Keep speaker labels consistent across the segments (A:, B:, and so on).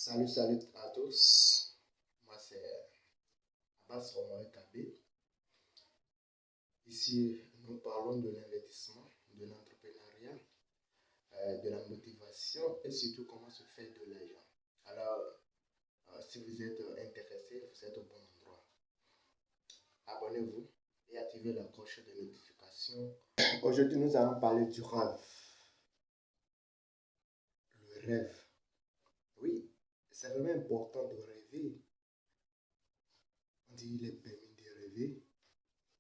A: Salut à tous. Moi c'est Abbas Romoré Kabé. Ici, nous parlons de l'investissement, de l'entrepreneuriat, de la motivation et surtout comment se faire de l'argent. Alors, si vous êtes intéressé, vous êtes au bon endroit. Abonnez-vous et activez la cloche de notification. Aujourd'hui, nous allons parler du rêve. Le rêve. Oui, c'est vraiment important de rêver. On dit il est permis de rêver.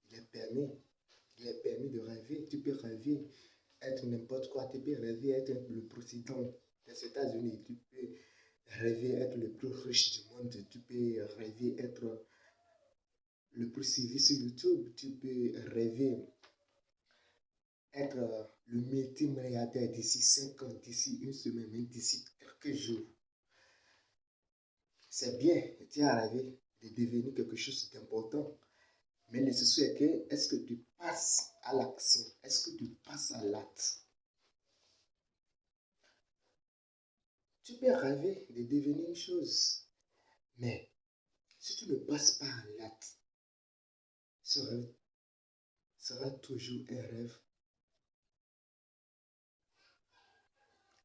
A: Il est permis de rêver. Tu peux rêver être n'importe quoi. Tu peux rêver être le président des États-Unis. Tu peux rêver être le plus riche du monde. Tu peux rêver être le plus suivi sur YouTube. Tu peux rêver être le multimilliardaire d'ici 5 ans, d'ici une semaine, même d'ici quelques jours. C'est bien, tu as rêvé de devenir quelque chose d'important. Mais le souci est que, est-ce que tu passes à l'action? Est-ce que tu passes à l'acte? Tu peux rêver de devenir une chose, mais si tu ne passes pas à l'acte, ce rêve sera toujours un rêve.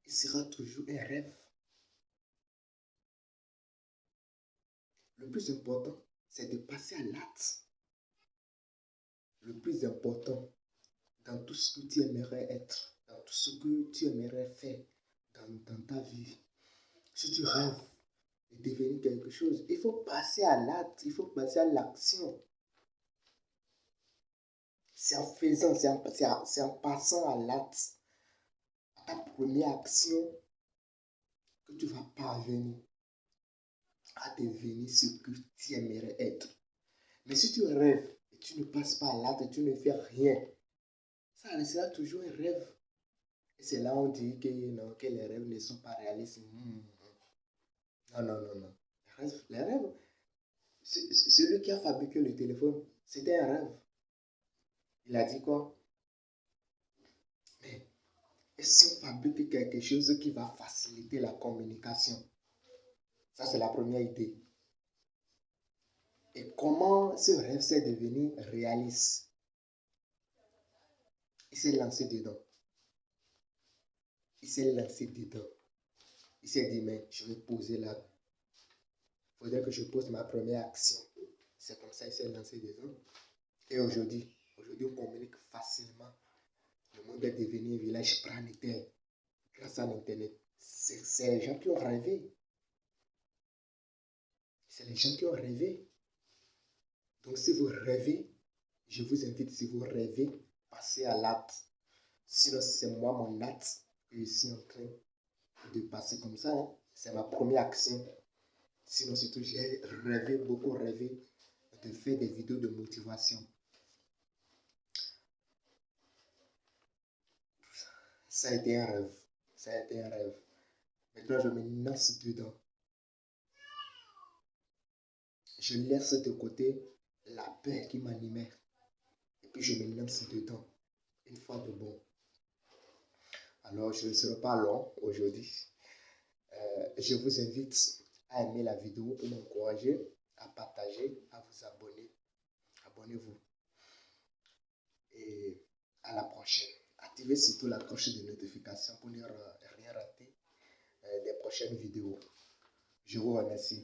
A: Il sera toujours un rêve. Le plus important, c'est de passer à l'acte. Le plus important, dans tout ce que tu aimerais être, dans tout ce que tu aimerais faire dans ta vie, si tu rêves de devenir quelque chose, il faut passer à l'acte, il faut passer à l'action. C'est en faisant, c'est en passant à l'acte, à ta première action, que tu vas parvenir à devenir ce que tu aimerais être. Mais si tu rêves et tu ne passes pas à l'acte et tu ne fais rien, ça restera toujours un rêve. Et c'est là où on dit que, non, que les rêves ne sont pas réalistes. Non, non, non, non. Les rêves, celui qui a fabriqué le téléphone, c'était un rêve. Il a dit quoi? Mais et si on fabrique quelque chose qui va faciliter la communication? Ça, c'est la première idée. Et comment ce rêve s'est devenu réaliste? Il s'est lancé dedans. Il s'est lancé dedans. Il s'est dit, mais je vais poser là. Il faudrait que je pose ma première action. C'est comme ça qu'il s'est lancé dedans. Et aujourd'hui, on communique facilement. Le monde est devenu un village planétaire grâce à l'Internet. C'est les gens qui ont rêvé. C'est les gens qui ont rêvé. Donc si vous rêvez, je vous invite, si vous rêvez, passez à l'acte. Sinon, c'est moi mon acte que je suis en train de passer comme ça. Hein. C'est ma première action. Sinon, surtout, j'ai rêvé, beaucoup rêvé de faire des vidéos de motivation. Ça a été un rêve. Ça a été un rêve. Maintenant, je me lance dedans. Je laisse de côté la peur qui m'animait. Et puis, je me lance dedans. Une fois de bon. Alors, je ne serai pas long aujourd'hui. Je vous invite à aimer la vidéo pour m'encourager, à partager, à vous abonner. Abonnez-vous. Et à la prochaine. Activez surtout la cloche de notification pour ne rien rater des prochaines vidéos. Je vous remercie.